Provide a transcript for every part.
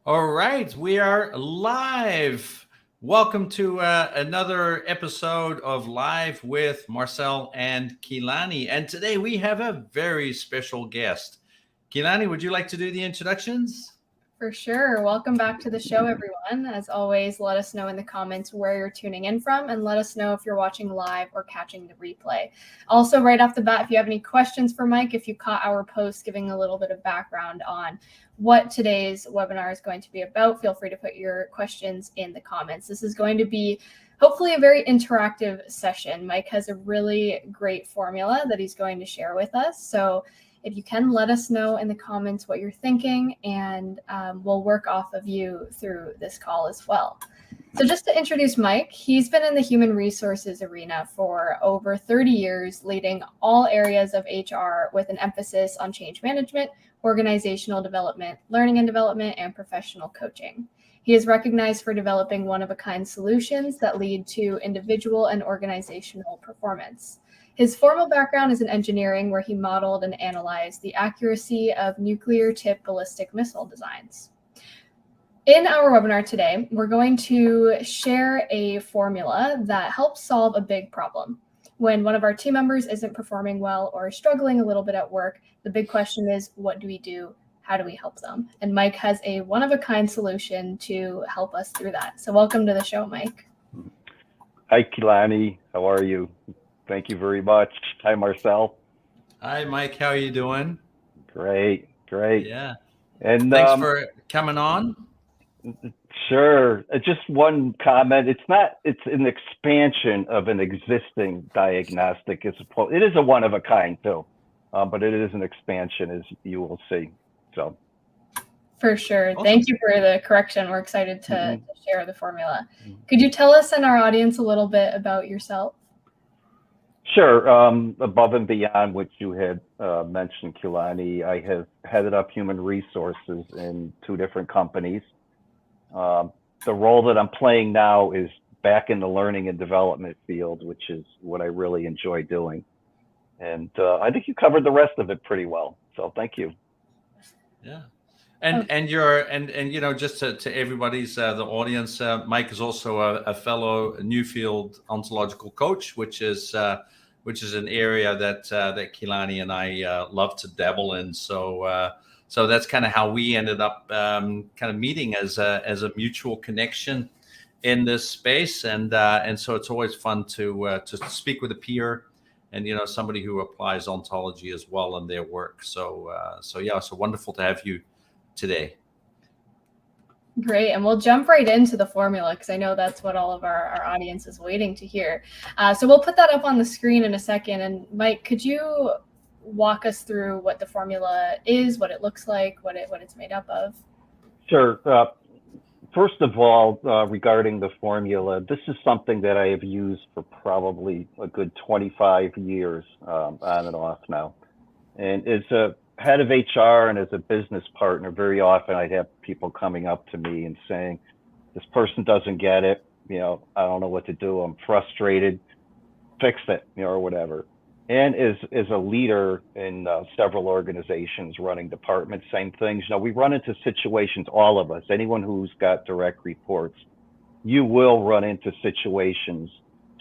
All right, we are live. Welcome to another episode of Live with Marcel and Kilani. And today we have a very special guest. Kilani, would you like to do the introductions? For sure. Welcome back to the show, everyone. As always, let us know in the comments where you're tuning in from and let us know if you're watching live or catching the replay. Also, right off the bat, if you have any questions for Mike, if you caught our post giving a little bit of background on what today's webinar is going to be about, feel free to put your questions in the comments. This is going to be hopefully a very interactive session. Mike has a really great formula that he's going to share with us. So if you can, let us know in the comments what you're thinking, and we'll work off of you through this call as well. So just to introduce Mike, he's been in the human resources arena for over 30 years, leading all areas of HR with an emphasis on change management, organizational development, learning and development, and professional coaching. He is recognized for developing one-of-a-kind solutions that lead to individual and organizational performance. His formal background is in engineering, where he modeled and analyzed the accuracy of nuclear-tipped ballistic missile designs. In our webinar today, we're going to share a formula that helps solve a big problem. When one of our team members isn't performing well or struggling a little bit at work, the big question is, what do we do? How do we help them? And Mike has a one-of-a-kind solution to help us through that. So welcome to the show, Mike. Hi, Kilani. How are you? Thank you very much. Hi, Marcel. Hi, Mike. How are you doing? Great. Yeah. And Thanks for coming on. Sure. Just one comment. It's an expansion of an existing diagnostic. It is a one of a kind too, but it is an expansion, as you will see. So. For sure. Awesome. Thank you for the correction. We're excited to share the formula. Could you tell us and our audience a little bit about yourself? Sure. Above and beyond what you had mentioned, Kilani, I have headed up human resources in 2 different companies. The role that I'm playing now is back in the learning and development field, which is what I really enjoy doing. And I think you covered the rest of it pretty well. So thank you. Yeah. And you know, just to everybody's the audience, Mike is also a fellow Newfield ontological coach, which is an area that Kilani and I love to dabble in. So that's kind of how we ended up kind of meeting as a mutual connection in this space, and so it's always fun to speak with a peer, and somebody who applies ontology as well in their work. So wonderful to have you today. Great. And we'll jump right into the formula, because I know that's what all of our audience is waiting to hear. So we'll put that up on the screen in a second. And Mike, could you walk us through what the formula is, what it looks like, what it's made up of? Sure. First of all, regarding the formula, this is something that I have used for probably a good 25 years on and off now. And as a head of HR and as a business partner, very often I'd have people coming up to me and saying, this person doesn't get it. I don't know what to do. I'm frustrated. Fix it, or whatever. And as a leader in several organizations running departments, same things. We run into situations, all of us, anyone who's got direct reports, you will run into situations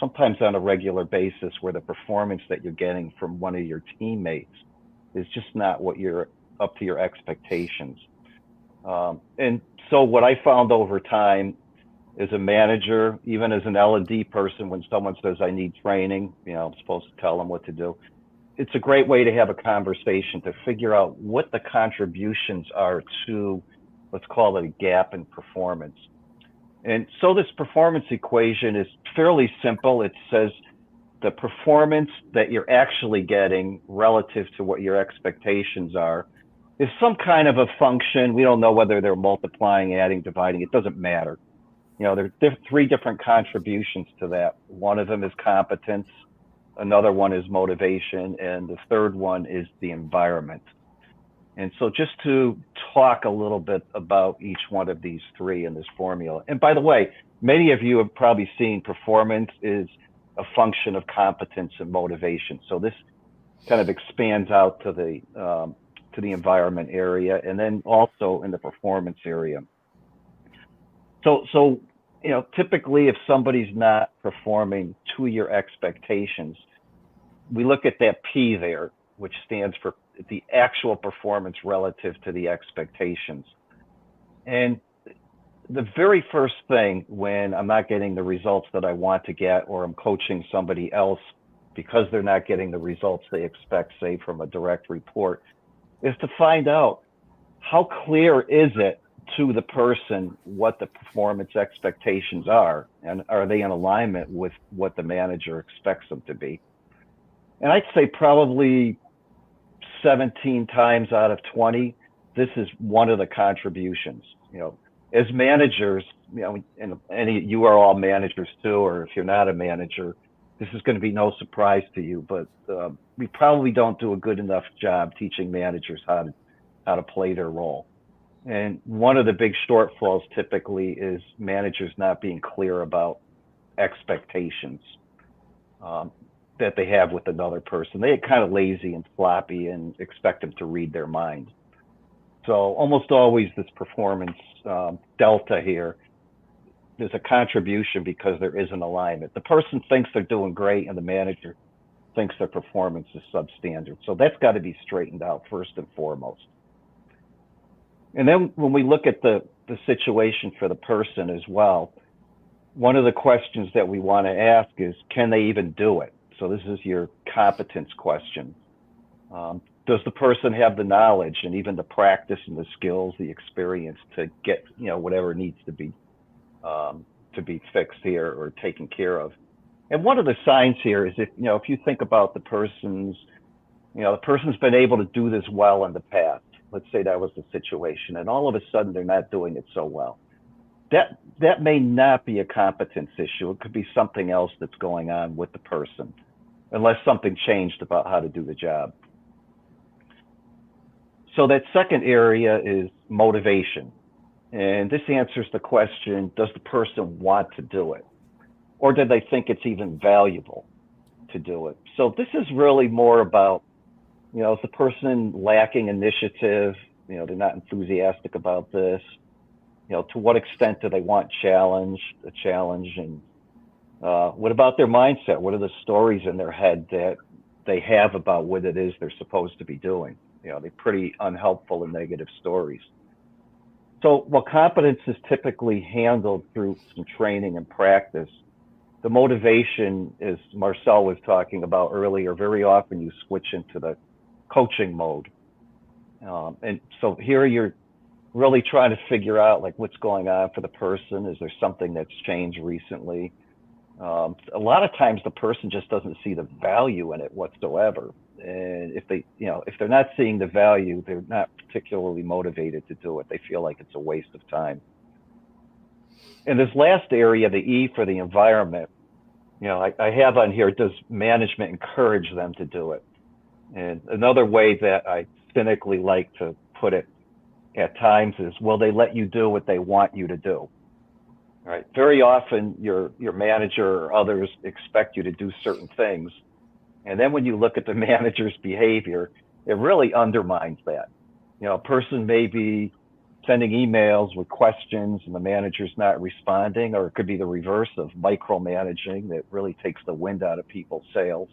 sometimes on a regular basis where the performance that you're getting from one of your teammates is just not what you're up to your expectations. And so what I found over time as a manager, even as an L&D person, when someone says I need training, I'm supposed to tell them what to do. It's a great way to have a conversation to figure out what the contributions are to, let's call it a gap in performance. And so this performance equation is fairly simple. It says the performance that you're actually getting relative to what your expectations are is some kind of a function. We don't know whether they're multiplying, adding, dividing. It doesn't matter. There are 3 different contributions to that. One of them is competence, another one is motivation, and the third one is the environment. And so just to talk a little bit about each one of these 3 in this formula. And by the way, many of you have probably seen performance is a function of competence and motivation. So this kind of expands out to the environment area, and then also in the performance area. So typically if somebody's not performing to your expectations, we look at that P there, which stands for the actual performance relative to the expectations. And the very first thing when I'm not getting the results that I want to get, or I'm coaching somebody else because they're not getting the results they expect, say from a direct report, is to find out how clear is it to the person what the performance expectations are, and are they in alignment with what the manager expects them to be. And I'd say probably 17 times out of 20, this is one of the contributions. As managers, and you are all managers too, or if you're not a manager, this is going to be no surprise to you, but we probably don't do a good enough job teaching managers how to play their role. And one of the big shortfalls typically is managers not being clear about expectations that they have with another person. They get kind of lazy and sloppy and expect them to read their mind. So almost always this performance delta here, there's a contribution because there is an alignment. The person thinks they're doing great and the manager thinks their performance is substandard. So that's got to be straightened out first and foremost. And then when we look at the situation for the person as well, one of the questions that we want to ask is, can they even do it? So this is your competence question. Does the person have the knowledge and even the practice and the skills, the experience to get, whatever needs to be fixed here or taken care of? And one of the signs here is if you think about the person's been able to do this well in the past. Let's say that was the situation, and all of a sudden they're not doing it so well. That may not be a competence issue. It could be something else that's going on with the person, unless something changed about how to do the job. So that second area is motivation. And this answers the question, does the person want to do it? Or do they think it's even valuable to do it? So this is really more about, is the person lacking initiative? They're not enthusiastic about this. To what extent do they want a challenge? And what about their mindset? What are the stories in their head that they have about what it is they're supposed to be doing? They're pretty unhelpful and negative stories. So while competence is typically handled through some training and practice, the motivation, as Marcel was talking about earlier, very often you switch into the coaching mode. And so here you're really trying to figure out what's going on for the person. Is there something that's changed recently? A lot of times the person just doesn't see the value in it whatsoever. And if they're not seeing the value, they're not particularly motivated to do it. They feel like it's a waste of time. And this last area, the E for the environment, I have on here, does management encourage them to do it? And another way that I cynically like to put it at times is, will they let you do what they want you to do? Right. Very often your manager or others expect you to do certain things. And then when you look at the manager's behavior, it really undermines that. A person may be sending emails with questions and the manager's not responding, or it could be the reverse of micromanaging that really takes the wind out of people's sails.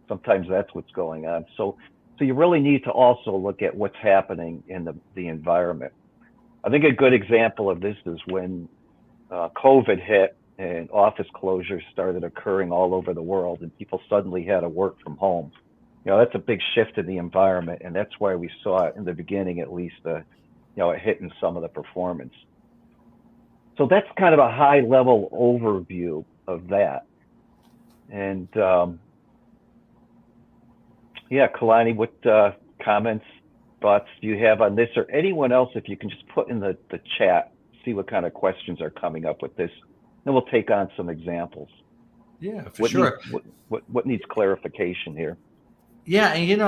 Sometimes that's what's going on. So you really need to also look at what's happening in the environment. I think a good example of this is when COVID hit and office closures started occurring all over the world and people suddenly had to work from home. That's a big shift in the environment, and that's why we saw it in the beginning, at least, it hitting some of the performance. So that's kind of a high level overview of that. And Kilani, what comments, thoughts do you have on this, or anyone else? If you can just put in the chat, see what kind of questions are coming up with this. Then we'll take on some examples. Yeah, for sure. What needs clarification here? Yeah, and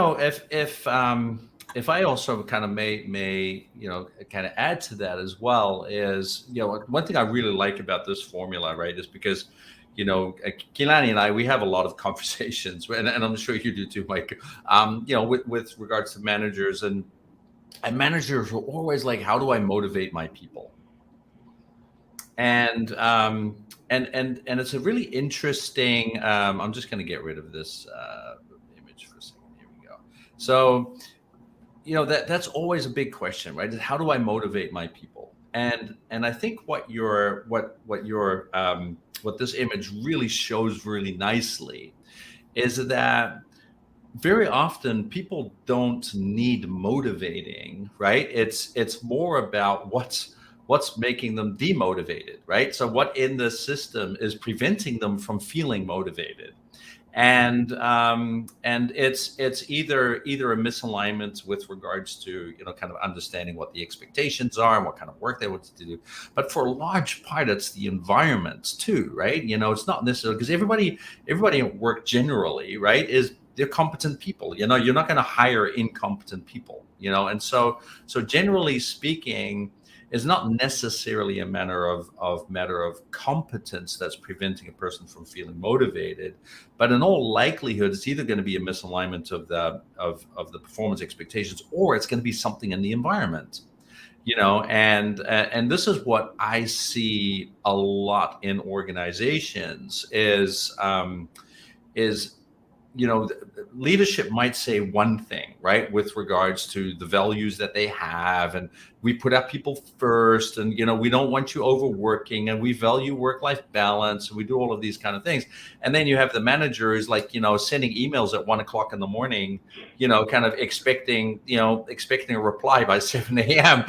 if I also kind of may kind of add to that as well is, one thing I really like about this formula, right, is because Kilani and I, we have a lot of conversations, and I'm sure you do too, Mike. With regards to managers, and managers are always like, how do I motivate my people? and it's a really interesting. I'm just going to get rid of this image for a second. Here we go. So, that's always a big question, right? How do I motivate my people? And I think what this image really shows really nicely is that very often people don't need motivating, right? It's more about what's making them demotivated, right? So what in the system is preventing them from feeling motivated? And it's either a misalignment with regards to kind of understanding what the expectations are and what kind of work they want to do, but for a large part it's the environment too, right? It's not necessarily because everybody at work generally, right, they're competent people. You're not going to hire incompetent people, and so generally speaking, it's not necessarily a matter of competence that's preventing a person from feeling motivated, but in all likelihood, it's either going to be a misalignment of the performance expectations, or it's going to be something in the environment, and this is what I see a lot in organizations is leadership might say one thing, right, with regards to the values that they have, and we put our people first, and we don't want you overworking, and we value work-life balance, and we do all of these kind of things. And then you have the manager who's like sending emails at 1:00 in the morning, kind of expecting a reply by 7 a.m.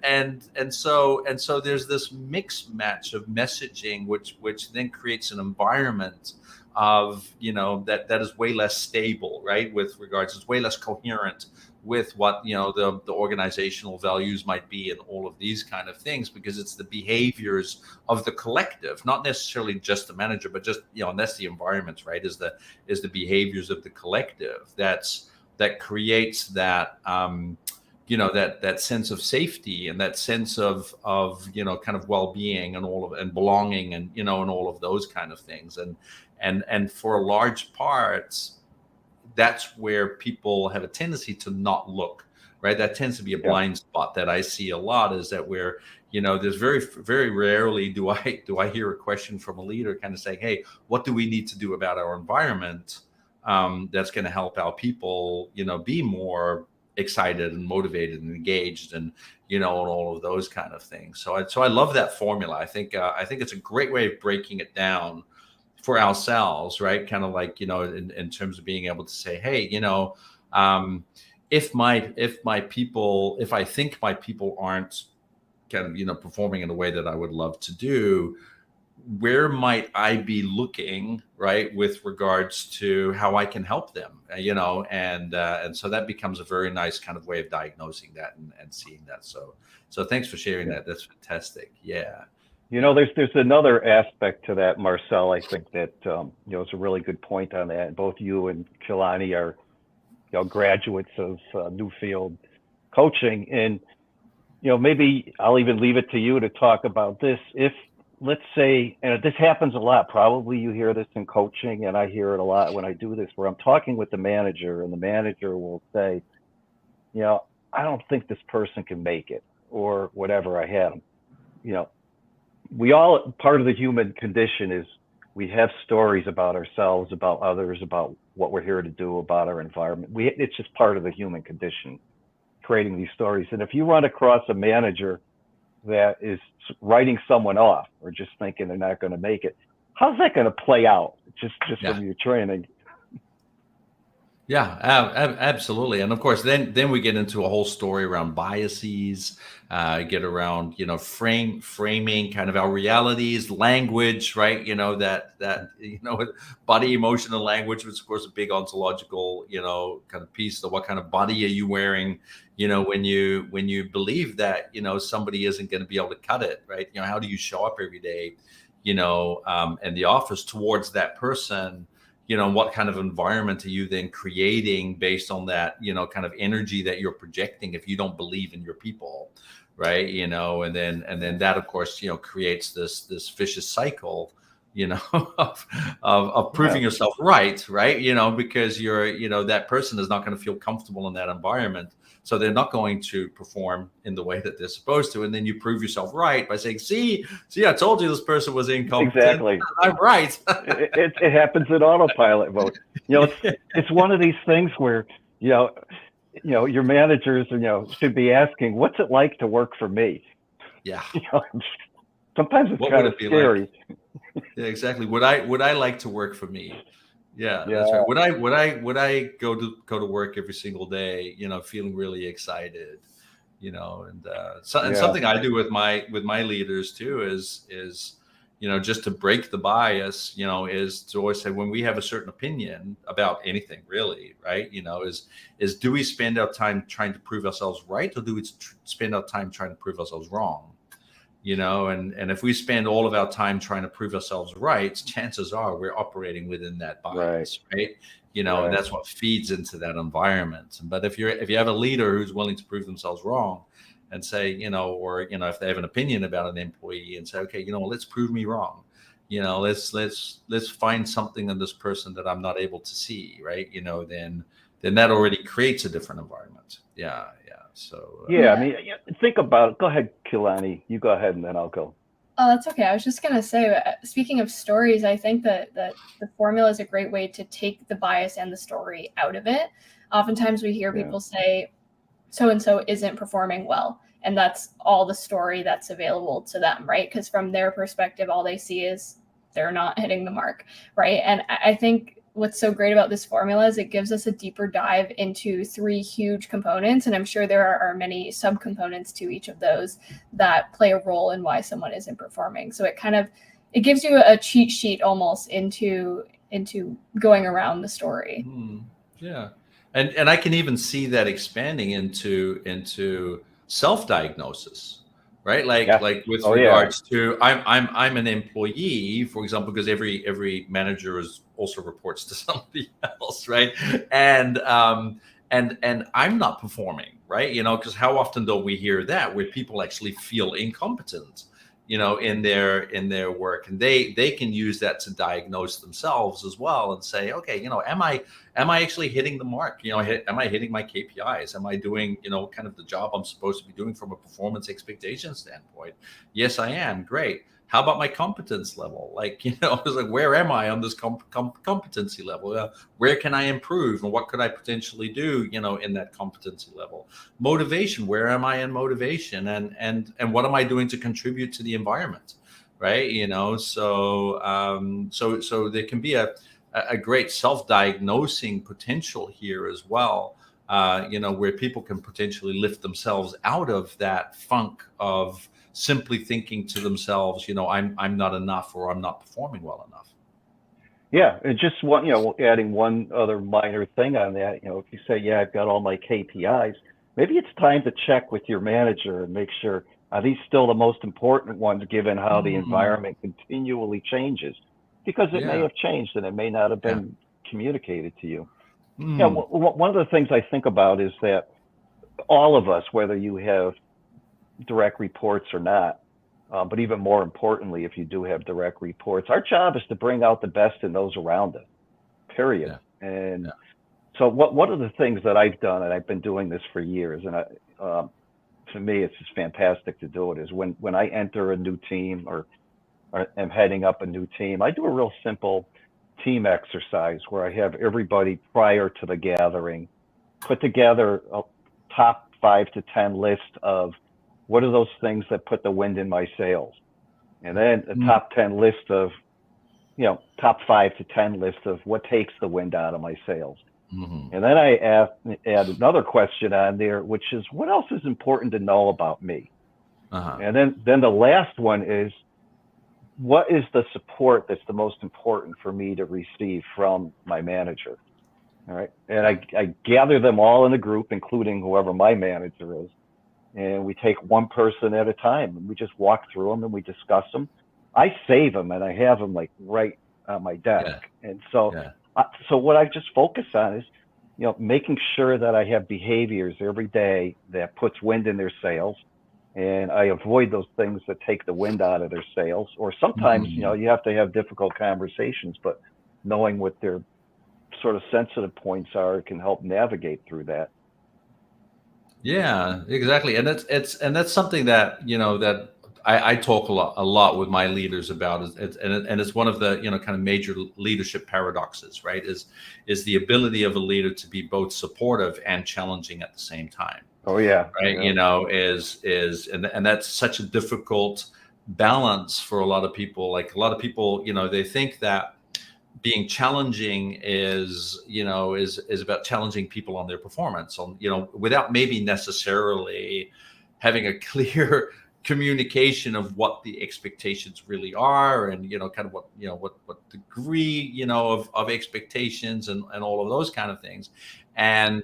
And so there's this mixed match of messaging, which then creates an environment of that is way less stable, right, with regards, it's way less coherent with what the organizational values might be, and all of these kind of things, because it's the behaviors of the collective, not necessarily just the manager, but just and that's the environment, right, is the behaviors of the collective that creates that that sense of safety, and that sense of kind of well-being, and belonging, and and all of those kind of things. And for a large part, that's where people have a tendency to not look, right? That tends to be a blind spot that I see a lot, is that where, there's very, very rarely do I hear a question from a leader kind of saying, hey, what do we need to do about our environment that's going to help our people, be more excited and motivated and engaged, and and all of those kind of things. So I love that formula. I think it's a great way of breaking it down for ourselves, right? Kind of like, in terms of being able to say, hey, if I think my people aren't kind of, performing in a way that I would love to do, where might I be looking, right, with regards to how I can help them, and so that becomes a very nice kind of way of diagnosing that and seeing that. So thanks for sharing that. That's fantastic. Yeah. There's another aspect to that, Marcel. I think that it's a really good point on that. Both you and Kilani are graduates of Newfield coaching, and maybe I'll even leave it to you to talk about this. If, let's say, and this happens a lot, probably you hear this in coaching, and I hear it a lot when I do this, where I'm talking with the manager, and the manager will say, I don't think this person can make it, or whatever. I had them. We all, part of the human condition is we have stories about ourselves, about others, about what we're here to do, about our environment. It's just part of the human condition, creating these stories. And if you run across a manager that is writing someone off, or just thinking they're not going to make it, how's that going to play out just from your training? Yeah, absolutely. And of course, then we get into a whole story around biases, get around, framing kind of our realities, language, right? Body, emotion, and language, which is of course a big ontological, kind of piece. So what kind of body are you wearing, when you believe that, somebody isn't going to be able to cut it, right? How do you show up every day, in the office towards that person? What kind of environment are you then creating based on that, kind of energy that you're projecting if you don't believe in your people, right? And then that, of course, creates this vicious cycle you know, of proving yourself right, you know, because that person is not going to feel comfortable in that environment. So they're not going to perform in the way that they're supposed to. And then you prove yourself right by saying, see, I told you this person was incompetent. Exactly. I'm right. it happens in autopilot mode. You know, it's one of these things where, your managers, should be asking, what's it like to work for me? Yeah. Sometimes it's kind of scary. Like? Yeah, exactly. Would I like to work for me? Yeah, that's right. Would I go to work every single day, feeling really excited, and something I do with my leaders too is just to break the bias, is to always say, when we have a certain opinion about anything really, right, is do we spend our time trying to prove ourselves right, or do we spend our time trying to prove ourselves wrong? And if we spend all of our time trying to prove ourselves right, chances are we're operating within that bias, right? And that's what feeds into that environment. But if you have a leader who's willing to prove themselves wrong and say, or if they have an opinion about an employee and say, okay, let's prove me wrong. Let's find something in this person that I'm not able to see, right? Then that already creates a different environment. Yeah. So I mean, think about it. Go ahead, Kilani. You go ahead, and then I'll go. Oh, that's okay. I was just gonna say, speaking of stories, I think that the formula is a great way to take the bias and the story out of it. Oftentimes, we hear people say, "So and so isn't performing well," and that's all the story that's available to them, right? Because from their perspective, all they see is they're not hitting the mark, right? And I think what's so great about this formula is it gives us a deeper dive into 3 huge components. And I'm sure there are many subcomponents to each of those that play a role in why someone isn't performing. So it gives you a cheat sheet almost into going around the story. Yeah. And I can even see that expanding into self-diagnosis. Right, like with regards to I'm an employee, for example, because every manager also reports to somebody else, right? And I'm not performing, right? Because how often don't we hear that, where people actually feel incompetent, in their work, and they can use that to diagnose themselves as well and say, okay, am I actually hitting the mark? Am I hitting my KPIs? Am I doing, kind of the job I'm supposed to be doing from a performance expectation standpoint? Yes, I am. Great. How about my competence level? Like, it's like, where am I on this competency level? Where can I improve, and what could I potentially do, in that competency level? Motivation. Where am I in motivation? And what am I doing to contribute to the environment? Right. So there can be a great self-diagnosing potential here as well, where people can potentially lift themselves out of that funk of simply thinking to themselves, I'm not enough, or I'm not performing well enough. Yeah, and just adding one other minor thing on that, if you say, I've got all my KPIs, maybe it's time to check with your manager and make sure, are these still the most important ones, given how the environment continually changes? Because it may have changed, and it may not have been communicated to you. One of the things I think about is that all of us, whether you have direct reports or not, but even more importantly, if you do have direct reports, our job is to bring out the best in those around us, period. And so one of the things that I've done, and I've been doing this for years, and to me, it's just fantastic to do it, is when I enter a new team or am heading up a new team, I do a real simple team exercise where I have everybody prior to the gathering put together a top 5 to 10 list of what are those things that put the wind in my sails, and then a top 10 list of, top 5 to 10 list of what takes the wind out of my sails. And then I add another question on there, which is, what else is important to know about me? And then the last one is, what is the support that's the most important for me to receive from my manager? All right. And I gather them all in a group, including whoever my manager is. And we take one person at a time, and we just walk through them and we discuss them. I save them, and I have them like right on my desk. And so what I just focus on is, making sure that I have behaviors every day that puts wind in their sails, And I avoid those things that take the wind out of their sails. Or sometimes, you have to have difficult conversations, but knowing what their sort of sensitive points are can help navigate through that. Yeah, exactly. And that's something that, that I talk a lot with my leaders about and it's one of the, kind of major leadership paradoxes, right? Is the ability of a leader to be both supportive and challenging at the same time. Oh yeah. Right. Yeah. And that's such a difficult balance for a lot of people. Like a lot of people, they think that being challenging is about challenging people on their performance without maybe necessarily having a clear communication of what the expectations really are, and kind of what degree of expectations and all of those kind of things. And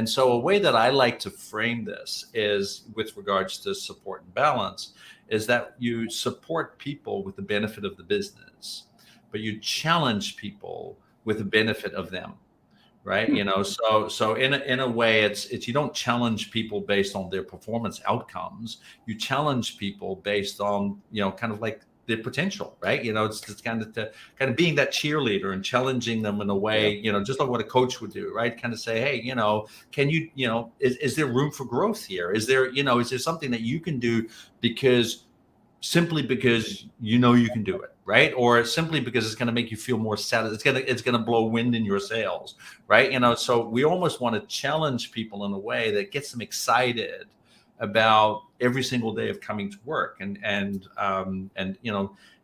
so a way that I like to frame this is with regards to support and balance is that you support people with the benefit of the business, but you challenge people with the benefit of them, right? So in a way, it's you don't challenge people based on their performance outcomes. You challenge people based on kind of like their potential, right? It's kind of being that cheerleader and challenging them in a way, just like what a coach would do, right? Kind of say, hey, can you, is there room for growth here? Is there something that you can do simply because you can do it, right? Or simply because it's going to make you feel more satisfied. It's going to blow wind in your sails, right? So we almost want to challenge people in a way that gets them excited about every single day of coming to work, and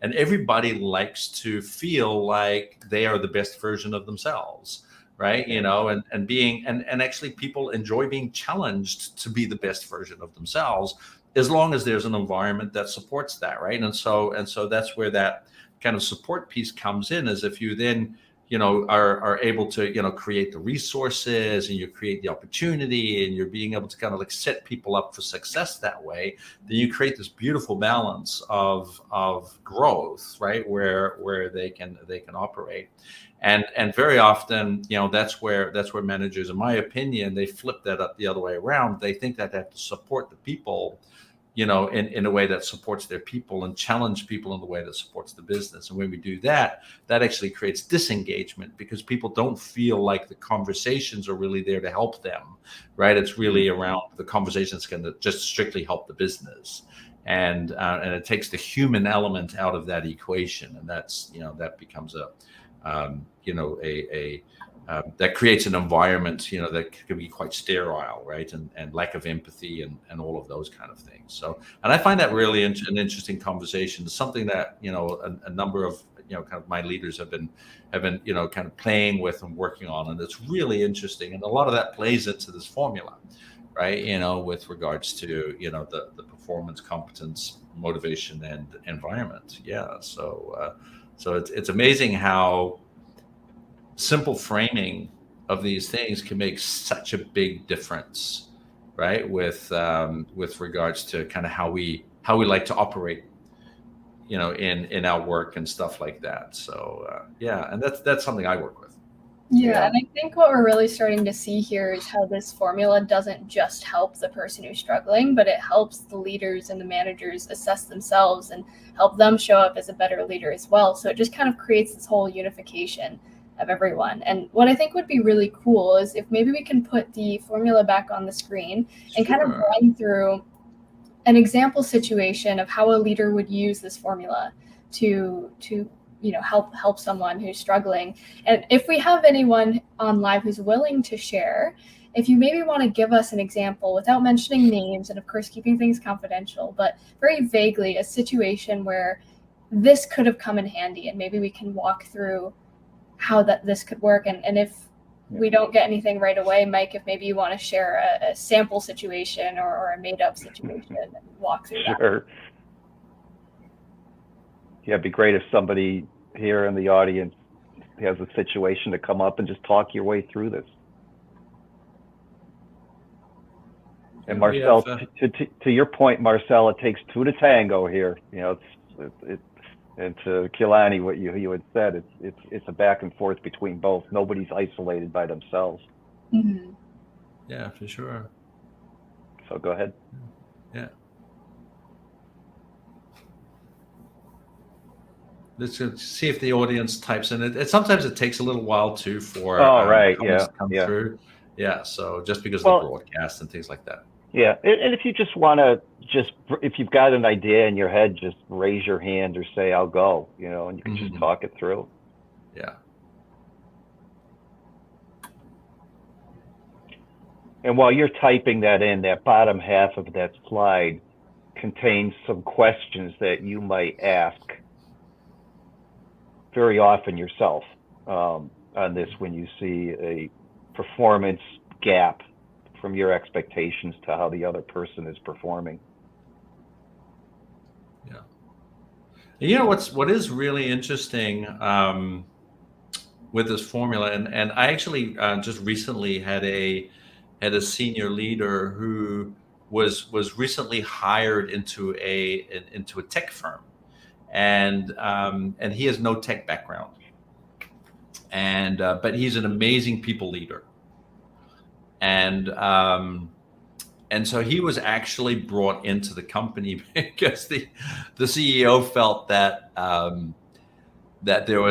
everybody likes to feel like they are the best version of themselves, right? And actually people enjoy being challenged to be the best version of themselves, as long as there's an environment that supports that, right? And so that's where that kind of support piece comes in, is if you then are able to create the resources, and you create the opportunity, and you're being able to kind of like set people up for success that way, then you create this beautiful balance of growth, right? Where they can operate. And very often, that's where managers, in my opinion, they flip that up the other way around. They think that they have to support the people, in a way that supports their people, and challenge people in the way that supports the business. And when we do that, that actually creates disengagement, because people don't feel like the conversations are really there to help them, right? It's really around the conversations going to just strictly help the business. And it takes the human element out of that equation. And that's, that becomes that creates an environment, that can be quite sterile, right? And lack of empathy and all of those kind of things. So, and I find that really an interesting conversation. It's something that, a number of, kind of my leaders have been, kind of playing with and working on. And it's really interesting. And a lot of that plays into this formula, right? With regards to, the performance, competence, motivation, and environment. Yeah. So it's amazing how simple framing of these things can make such a big difference, right? With regards to kind of how we like to operate, in our work and stuff like that. So and that's something I work with. Yeah, and I think what we're really starting to see here is how this formula doesn't just help the person who's struggling, but it helps the leaders and the managers assess themselves and help them show up as a better leader as well. So it just kind of creates this whole unification of everyone. And what I think would be really cool is if maybe we can put the formula back on the screen and kind of run through an example situation of how a leader would use this formula to help someone who's struggling. And if we have anyone on live who's willing to share, if you maybe want to give us an example without mentioning names, and of course keeping things confidential, but very vaguely a situation where this could have come in handy, and maybe we can walk through how this could work. And if we don't get anything right away, Mike, if maybe you want to share a sample situation or a made up situation and walk through that. Sure. Yeah, it'd be great if somebody here in the audience has a situation to come up and just talk your way through this. And Marcel, to your point, Marcel, it takes two to tango here. And to Kilani, what you had said, it's a back and forth between both. Nobody's isolated by themselves. Mm-hmm. Yeah, for sure. So go ahead. Yeah. Let's see if the audience types in it. Sometimes it takes a little while too for Right. comments Yeah. to come Yeah. through. Yeah. So just because of the Well, broadcast and things like that. yeah. And if you just want to if you've got an idea in your head, just raise your hand or say, I'll go, and you can just talk it through. Yeah. And while you're typing that in, that bottom half of that slide contains some questions that you might ask very often yourself on this when you see a performance gap from your expectations to how the other person is performing. Yeah. You know what is really interesting with this formula, and I actually just recently had a senior leader who was recently hired into a tech firm, and he has no tech background, and but he's an amazing people leader, and so he was actually brought into the company because the CEO felt that that there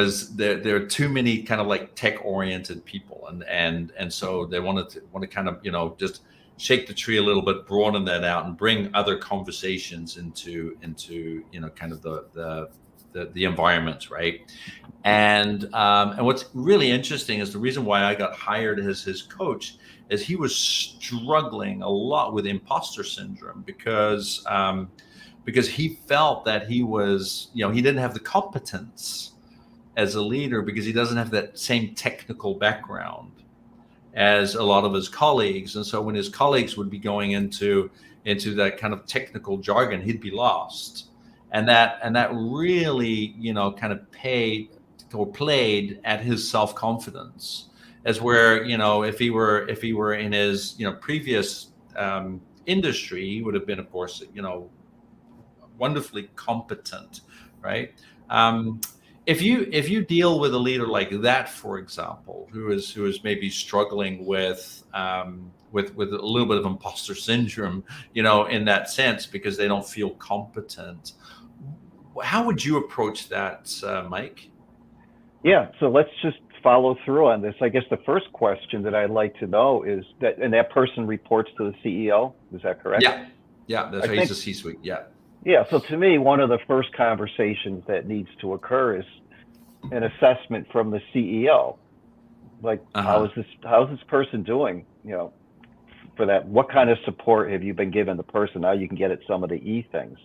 are too many kind of like tech oriented people, and so they want to kind of just shake the tree a little bit, broaden that out, and bring other conversations into kind of the environment, right? And what's really interesting is the reason why I got hired as his coach is he was struggling a lot with imposter syndrome because he felt that he was he didn't have the competence as a leader because he doesn't have that same technical background as a lot of his colleagues. And so when his colleagues would be going into that kind of technical jargon, he'd be lost. And that really, kind of played at his self-confidence, as where, if he were in his, previous industry, he would have been, of course, wonderfully competent, right? If you deal with a leader like that, for example, who is maybe struggling with a little bit of imposter syndrome, in that sense, because they don't feel competent, how would you approach that, Mike? Yeah, so let's just follow through on this. I guess the first question that I'd like to know is that person reports to the CEO. Is that correct? Yeah, that's right. He's a C-suite. Yeah. Yeah, so to me, one of the first conversations that needs to occur is an assessment from the CEO. Like, how's this person doing? For that, what kind of support have you been giving the person? Now you can get at some of the E things.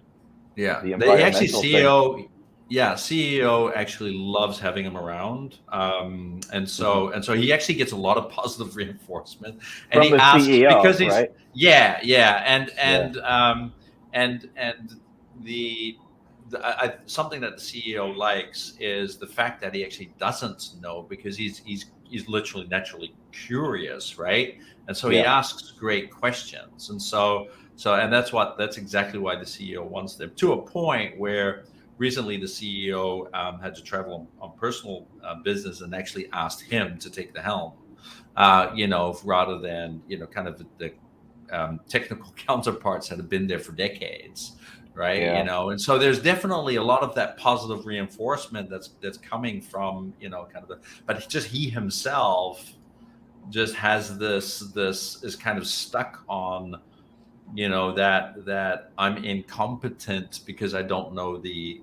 Yeah, the environmental CEO. Yeah, CEO actually loves having him around, and so he actually gets a lot of positive reinforcement. And from he the asks CEO, because he's right? and something that the CEO likes is the fact that he actually doesn't know, because he's literally naturally curious, right? And so he asks great questions, and that's exactly why the CEO wants them, to a point where recently the CEO had to travel on personal business and actually asked him to take the helm, rather than kind of the technical counterparts that have been there for decades, right? And so there's definitely a lot of that positive reinforcement that's coming from but just he himself just has this is kind of stuck on that I'm incompetent because I don't know the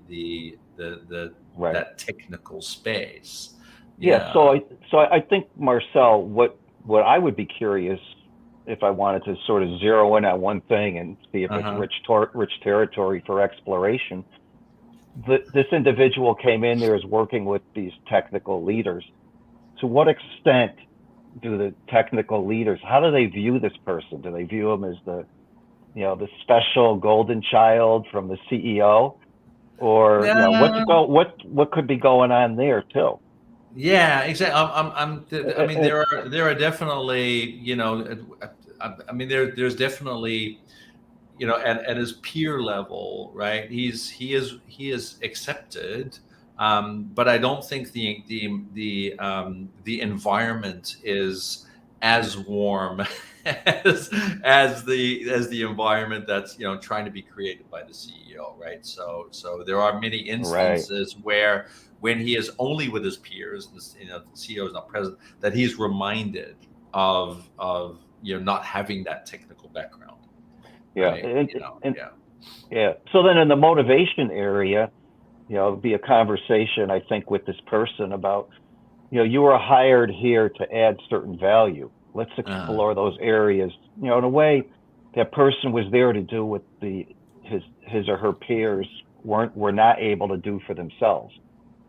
Right. that technical space. Yeah. So I think, Marcel, what I would be curious, if I wanted to sort of zero in on one thing and see if it's rich territory for exploration. This individual came in there, is working with these technical leaders. To what extent do the technical leaders, how do they view this person? Do they view him as the special golden child from the CEO, or what could be going on there too? Yeah, exactly. I mean, there are definitely, I mean, there's definitely, at his peer level, right? He is accepted, but I don't think the environment is as warm as the environment that's trying to be created by the CEO, right? So there are many Right. instances where when he is only with his peers, the CEO is not present, that he's reminded of not having that technical background, Yeah. right? Yeah. Yeah. So then in the motivation area, it'd be a conversation, I think, with this person about, you were hired here to add certain value. Let's explore those areas. In a way, that person was there to do what his or her peers were not able to do for themselves.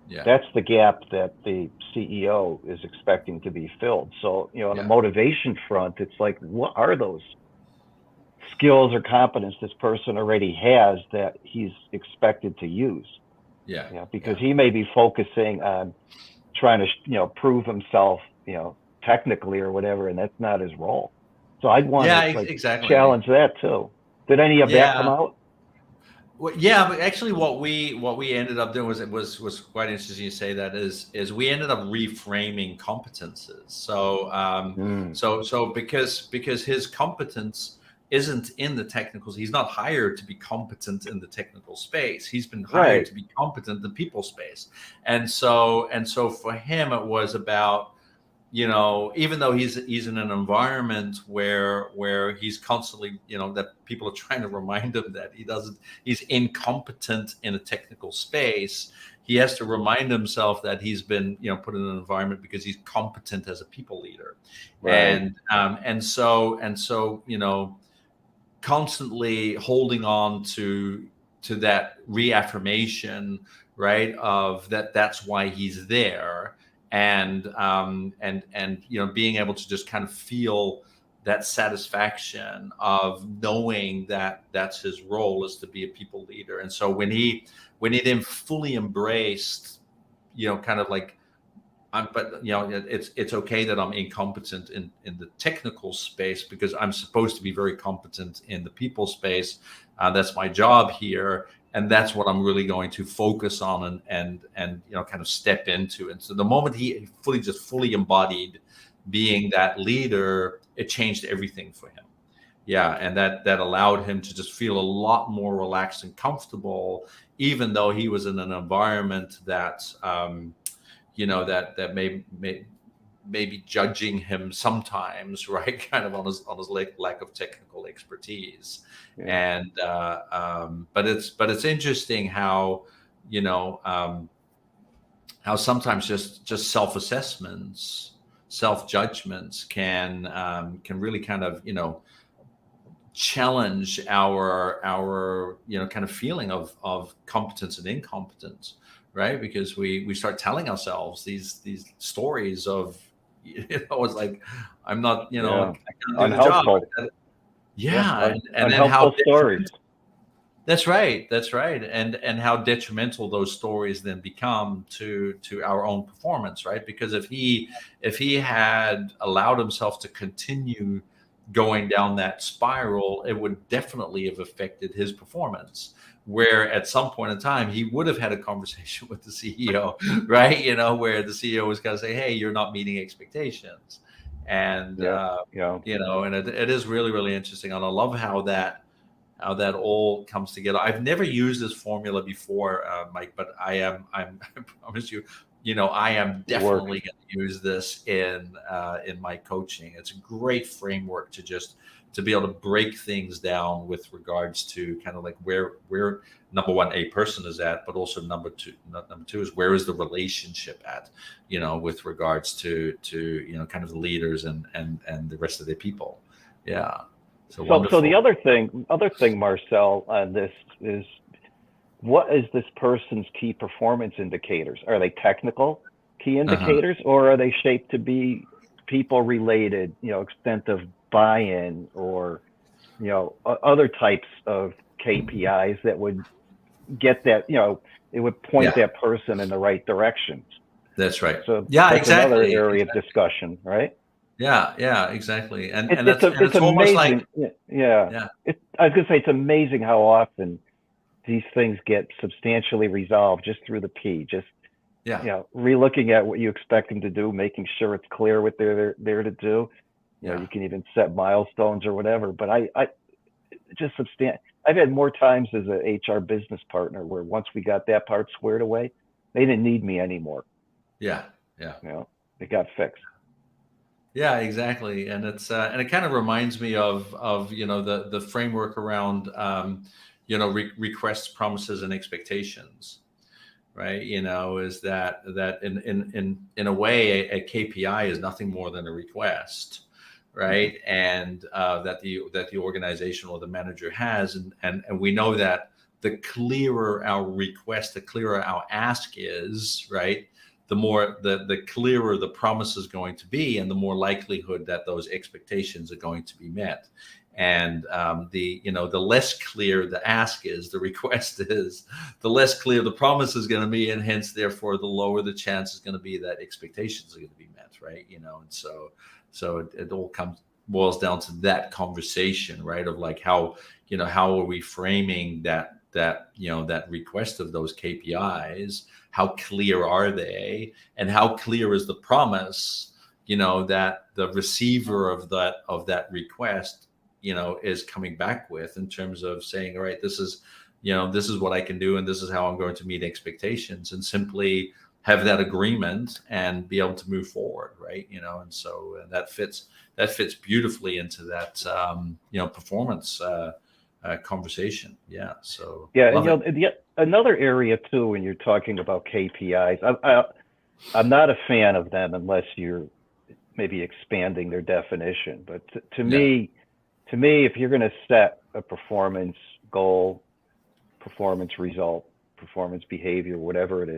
Yeah. That's the gap that the CEO is expecting to be filled. So, on the Yeah. motivation front, it's like, what are those skills or competence this person already has that he's expected to use? Yeah. Because he may be focusing on trying to prove himself technically or whatever, and that's not his role. So I'd want Yeah, to exactly. challenge that too. Did any of that come Yeah. out? Well, yeah, but actually, what we ended up doing was quite interesting. You say that is we ended up reframing competences. So because his competence isn't in the technicals, he's not hired to be competent in the technical space. He's been hired to be competent in the people space, and so for him it was about, even though he's in an environment where he's constantly, that people are trying to remind him that he's incompetent in a technical space. He has to remind himself that he's been, put in an environment because he's competent as a people leader. Right. And so, constantly holding on to that reaffirmation, right? Of that's why he's there. And being able to just kind of feel that satisfaction of knowing that that's his role, is to be a people leader. And so when he then fully embraced, kind of like, but it's okay that I'm incompetent in the technical space, because I'm supposed to be very competent in the people space. That's my job here, and that's what I'm really going to focus on and kind of step into. And so the moment he fully embodied being that leader, it changed everything for him. Yeah, and that allowed him to just feel a lot more relaxed and comfortable, even though he was in an environment that that may be judging him sometimes, right? Kind of on his lack of technical expertise. Yeah. And but it's interesting how how sometimes just self-assessments, self-judgments can really kind of challenge our kind of feeling of competence and incompetence, right? Because we start telling ourselves these stories of it's like, I'm not, I can't do the job. Yeah. And then how stories. That's right. And how detrimental those stories then become to our own performance, right? Because if he had allowed himself to continue going down that spiral, it would definitely have affected his performance. Where at some point in time, he would have had a conversation with the CEO, right? Where the CEO was going to say, "Hey, you're not meeting expectations," and and it is really, really interesting. And I love how that all comes together. I've never used this formula before, Mike, but I promise you, I am definitely going to use this in my coaching. It's a great framework to be able to break things down with regards to kind of like where number one, a person is at, but also number two is where is the relationship at, with regards to kind of the leaders and the rest of the people. Yeah. So the other thing, Marcel, on this is, what is this person's key performance indicators? Are they technical key indicators, or are they shaped to be people related, extent of buy-in, or, other types of KPIs that would get that, it would point that person in the right direction. That's right. So yeah, that's exactly. another area of discussion, right? Yeah, exactly. And it's amazing. Almost like, I was gonna say, it's amazing how often these things get substantially resolved just through the P. Just relooking at what you expect them to do, making sure it's clear what they're there to do, You know, you can even set milestones or whatever. But I just I've had more times as a HR business partner where once we got that part squared away, they didn't need me anymore. Yeah. You know, it got fixed. Yeah, exactly. And it's and it kind of reminds me of you know, the framework around you know, requests, promises, and expectations, right? You know, is that in a way a KPI is nothing more than a request, right? And that the organization or the manager has, and we know that the clearer our request, the clearer our ask is, right? The more the clearer the promise is going to be, and the more likelihood that those expectations are going to be met. And the less clear the ask is, the request is, the less clear the promise is going to be, and hence therefore the lower the chance is going to be that expectations are going to be met, right? You know, and so it all boils down to that conversation, right? Of like how are we framing that request of those KPIs? How clear are they, and how clear is the promise, you know, that the receiver of that request, you know, is coming back with, in terms of saying, all right, this is what I can do, and this is how I'm going to meet expectations, and simply have that agreement and be able to move forward, right? You know, and so that fits beautifully into that performance conversation. Yeah. So yeah, and you know, another area too, when you're talking about KPIs, I'm not a fan of them unless you're maybe expanding their definition. But to me, if you're going to set a performance goal, performance result, performance behavior, whatever it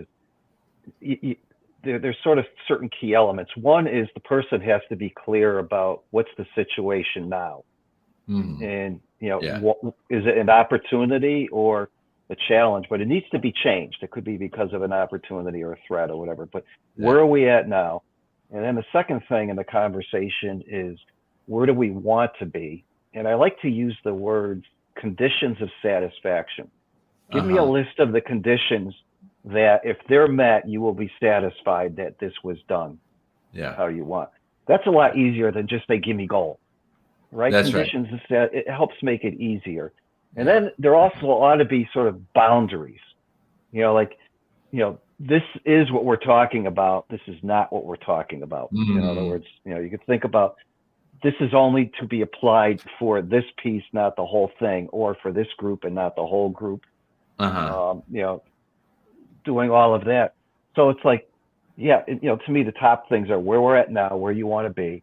is, there's sort of certain key elements. One is the person has to be clear about what's the situation now. And, you know, what, is it an opportunity or a challenge? But it needs to be changed. It could be because of an opportunity or a threat or whatever. But where are we at now? And then the second thing in the conversation is, where do we want to be? And I like to use the words conditions of satisfaction. Give me a list of the conditions that if they're met, you will be satisfied that this was done how you want. That's a lot easier than just say, give me goal. Right? That's conditions, it helps make it easier. And then there also ought to be sort of boundaries. You know, like, you know, this is what we're talking about. This is not what we're talking about. In other words, you know, you could think about, this is only to be applied for this piece, not the whole thing, or for this group and not the whole group. You know, doing all of that. So it's like, you know, to me, the top things are where we're at now, where you want to be,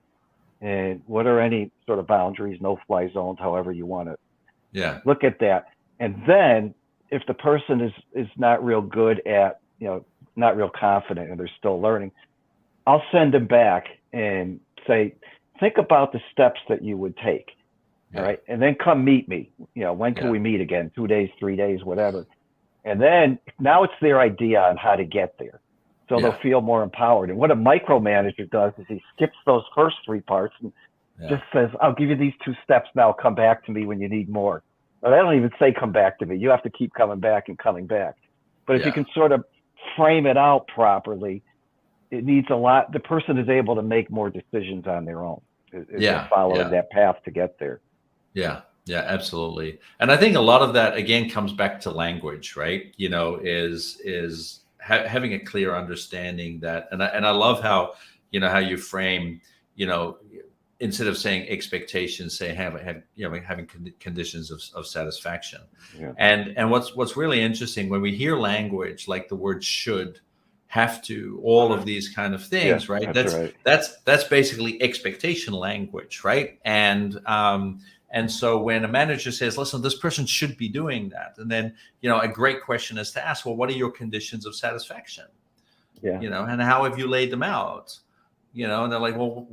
and what are any sort of boundaries, no-fly zones, however you want to look at that. And then if the person is not real good at, you know, not real confident and they're still learning, I'll send them back and say, think about the steps that you would take. All right. And then come meet me. You know, when can we meet again? 2 days, 3 days, whatever. And then now it's their idea on how to get there. So they'll feel more empowered. And what a micromanager does is he skips those first 3 parts and just says, I'll give you these 2 steps now. Come back to me when you need more. But I don't even say come back to me. You have to keep coming back and coming back. But if you can sort of frame it out properly, it needs a lot. The person is able to make more decisions on their own. Following that path to get there. Yeah, absolutely. And I think a lot of that, again, comes back to language, right? You know, is having a clear understanding that, and I love how, you know, how you frame, you know, instead of saying expectations, say having conditions of satisfaction. And what's really interesting when we hear language like the word should, have to, all of these kind of things, right? That's basically expectation language, right? And so when a manager says, listen, this person should be doing that, and then, you know, a great question is to ask, well, what are your conditions of satisfaction? You know, and how have you laid them out? You know, and they're like, well,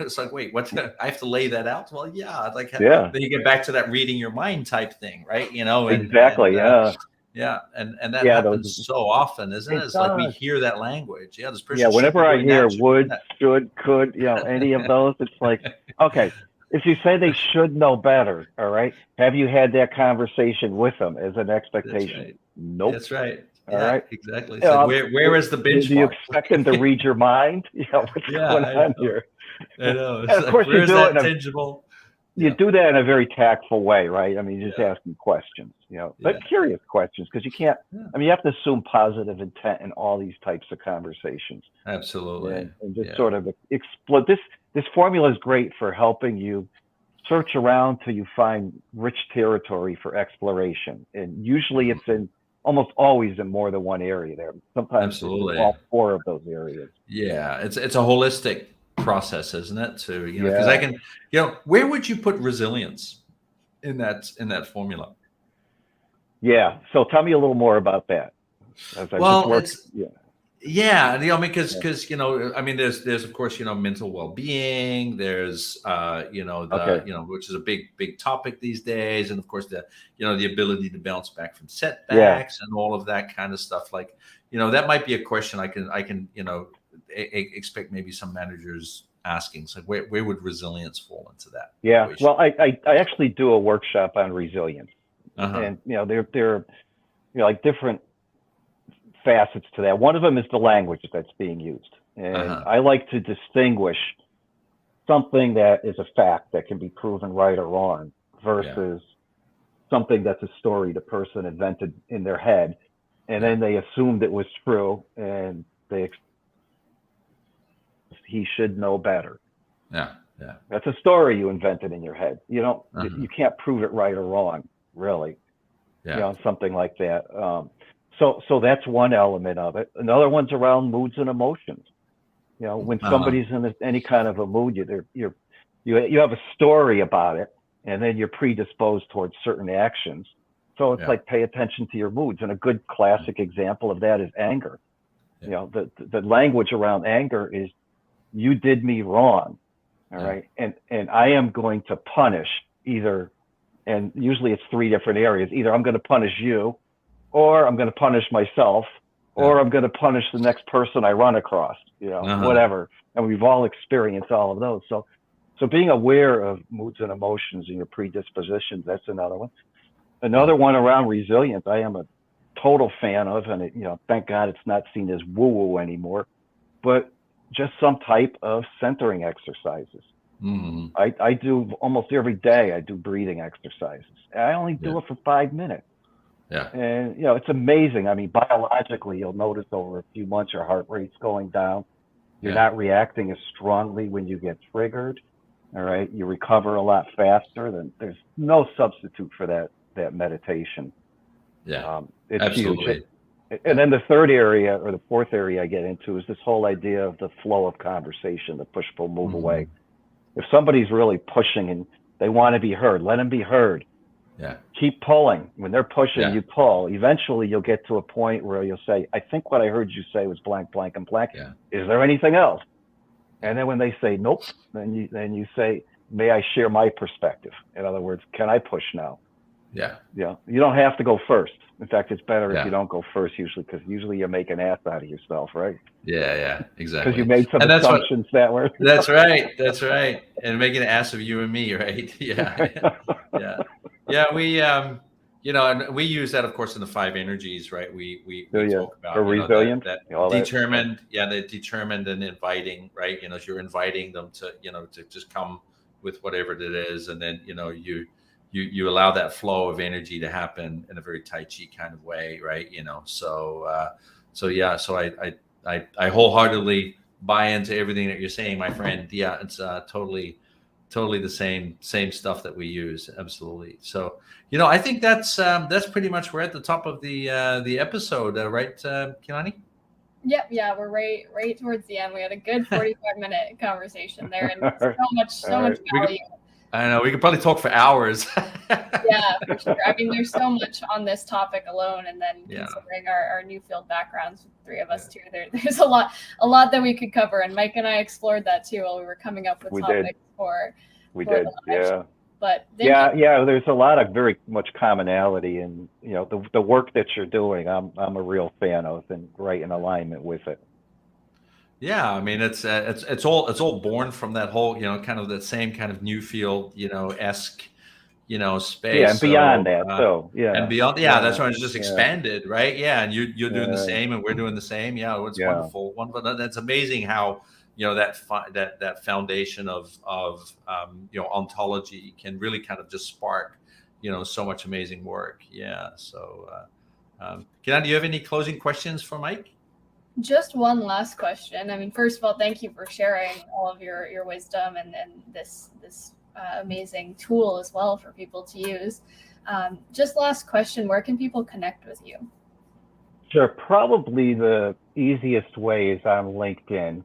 it's like, wait, what? I have to lay that out? Well, then you get back to that reading your mind type thing, right? You know, and that happens so often, isn't it? It's like we hear that language. This person. Whenever I hear would, should, could, you know, any of those, it's like, okay, if you say they should know better, all right, have you had that conversation with them as an expectation? Nope. That's right. All right. Exactly. So where is the benchmark? Do you expect them to read your mind? What's going on here? I know. And of course, you where's do that it in tangible? you do that in a very tactful way, right? I mean, you're just Yeah. asking questions, but Yeah. curious questions, because you can't. Yeah. I mean, you have to assume positive intent in all these types of conversations, Absolutely. and just sort of explode. This formula is great for helping you search around till you find rich territory for exploration, and usually it's in almost always in more than one area. There sometimes it's in Absolutely. all four of those areas. Yeah, it's a holistic process, isn't it? To because Yeah. I can, where would you put resilience in that formula? Yeah. So tell me a little more about that. As I Well, just worked, it's yeah, I mean, because I mean, there's of course mental well-being. There's which is a big topic these days, and of course the ability to bounce back from setbacks and all of that kind of stuff. Like that might be a question I can expect maybe some managers asking. So where would resilience fall into that? Yeah. equation? Well, I actually do a workshop on resilience, and there like different facets to that. One of them is the language that's being used, and I like to distinguish something that is a fact that can be proven right or wrong versus something that's a story the person invented in their head, and then they assumed it was true, and he should know better. Yeah. That's a story you invented in your head. You can't prove it right or wrong, really. Something like that. So that's one element of it. Another one's around moods and emotions. When somebody's in any kind of a mood, you have a story about it, and then you're predisposed towards certain actions. So it's like, pay attention to your moods. And a good classic example of that is anger. The language around anger is, you did me wrong. All right. And I am going to punish either, and usually it's three different areas. Either I'm going to punish you, or I'm going to punish myself, or I'm going to punish the next person I run across, whatever. And we've all experienced all of those. So being aware of moods and emotions and your predispositions, that's another one. Another one around resilience, I am a total fan of, and thank God it's not seen as woo-woo anymore, but just some type of centering exercises. I do almost every day. I do breathing exercises. I only do it for 5 minutes. Yeah. And, it's amazing. I mean, biologically, you'll notice over a few months, your heart rate's going down. You're not reacting as strongly when you get triggered. All right. You recover a lot faster. There's no substitute for that meditation. Yeah. It's absolutely. Huge. And then the third area, or the fourth area I get into, is this whole idea of the flow of conversation, the push, pull, move away. If somebody's really pushing and they want to be heard, let them be heard. Yeah. Keep pulling. When they're pushing, you pull. Eventually, you'll get to a point where you'll say, I think what I heard you say was blank, blank, and blank. Yeah. Is there anything else? And then when they say nope, then you say, may I share my perspective? In other words, can I push now? Yeah. You don't have to go first. In fact, it's better if you don't go first usually, because usually you make an ass out of yourself, right? Yeah, exactly. Because you made some assumptions that were. That's right. And making an ass of you and me, right? Yeah. We and we use that, of course, in the 5 energies, right? We talk about for resilience, that determined, the determined and inviting, right? You're inviting them to to just come with whatever it is, and then you allow that flow of energy to happen in a very Tai Chi kind of way, right? So I wholeheartedly buy into everything that you're saying, my friend. Yeah, it's totally the same stuff that we use. Absolutely. So I think that's pretty much, we're at the top of the episode, right, Kilani? Yep. Yeah, we're right towards the end. We had a good 45-minute conversation there, and so much value. I know we could probably talk for hours. Yeah, for sure. I mean, there's so much on this topic alone, and then considering our new field backgrounds, 3 of us too, there's a lot that we could cover. And Mike and I explored that too while we were coming up with topics for. We did, yeah. But there's a lot of very much commonality, and the work that you're doing, I'm a real fan of, and right in alignment with it. Yeah, I mean it's all born from that whole kind of that same kind of new field esque space. Yeah, and beyond that, and beyond, that's right. It's just expanded, right? Yeah, and you're doing the same, and we're doing the same. Yeah, it's wonderful. That's amazing how that foundation of ontology can really kind of just spark so much amazing work. Yeah. So Kilani, do you have any closing questions for Mike? Just one last question. I mean, first of all, thank you for sharing all of your wisdom and this amazing tool as well for people to use. Just last question, where can people connect with you? Sure. Probably the easiest way is on LinkedIn.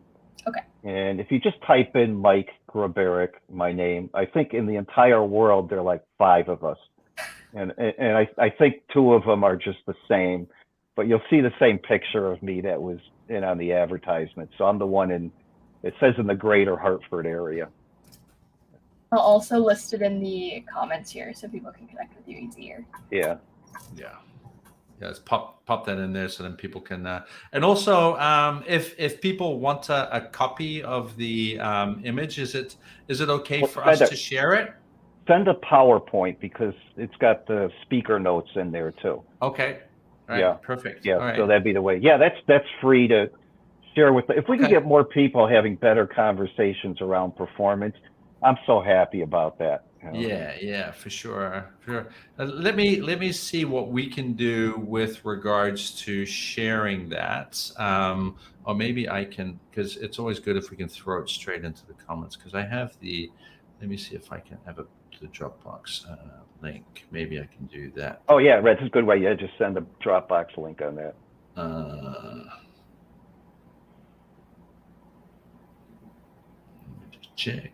Okay. And if you just type in Mike Grabarek, my name, I think in the entire world, there are like 5 of us. And I think 2 of them are just the same, but you'll see the same picture of me that was in on the advertisement. So I'm the one it says in the greater Hartford area. I'll also list it in the comments here so people can connect with you easier. Yeah. Yeah. Let's pop that in there so then people can. And also, if people want a copy of the image, is it okay for us to share it? Send a PowerPoint because it's got the speaker notes in there too. Okay. All right. Yeah. Perfect. Yeah. All right. So that'd be the way. Yeah. That's free to share with. If we can get more people having better conversations around performance, I'm so happy about that. Yeah, for sure. Let me see what we can do with regards to sharing that, or maybe I can, because it's always good if we can throw it straight into the comments. Because I have the. Let me see if I can have the Dropbox link. Maybe I can do that. Oh yeah, that's a good way. Yeah, just send a Dropbox link on that. Let me just check.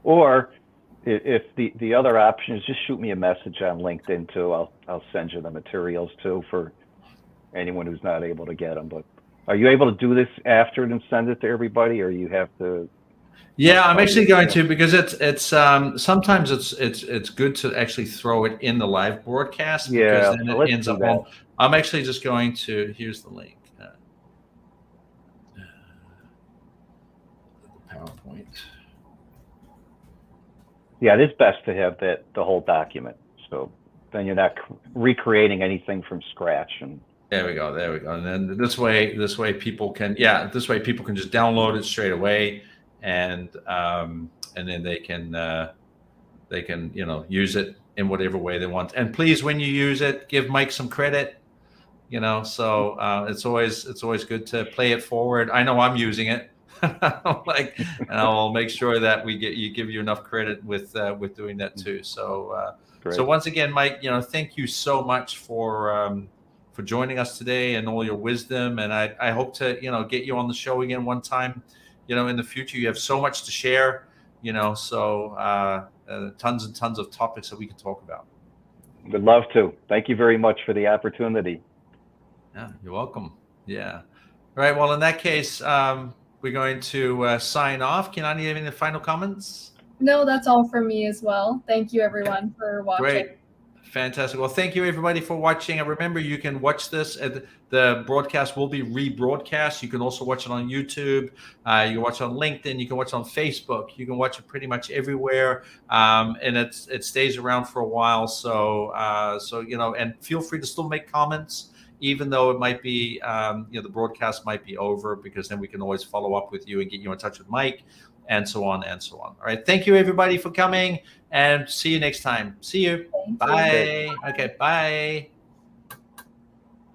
Or if the other option is just shoot me a message on LinkedIn too. I'll send you the materials too for anyone who's not able to get them. But are you able to do this after and send it to everybody, or you have to? Yeah, I'm actually going to, because it's sometimes it's good to actually throw it in the live broadcast. Yeah, because then so it ends up that. on. I'm actually just going to. Here's the link. PowerPoint. Yeah, it is best to have the whole document, so then you're not recreating anything from scratch. And there we go, and then this way people can just download it straight away, and then they can use it in whatever way they want. And please, when you use it, give Mike some credit. So it's always good to play it forward. I know I'm using it. And I'll make sure that give you enough credit with doing that too. So so once again, Mike, thank you so much for joining us today and all your wisdom. And I hope to get you on the show again one time, in the future. You have so much to share, so tons and tons of topics that we can talk about. Would love to. Thank you very much for the opportunity. Yeah, you're welcome. Yeah. All right. Well, in that case, we're going to sign off. Kilani, you have any final comments? No, that's all from me as well. Thank you, everyone, for watching. Great. Fantastic. Well, thank you, everybody, for watching. And remember, you can watch this. The broadcast will be rebroadcast. You can also watch it on YouTube. You can watch it on LinkedIn. You can watch it on Facebook. You can watch it pretty much everywhere. And it stays around for a while. So and feel free to still make comments, even though it might be, the broadcast might be over, because then we can always follow up with you and get you in touch with Mike, and so on and so on. All right. Thank you, everybody, for coming, and see you next time. See you. Bye. Okay. Bye.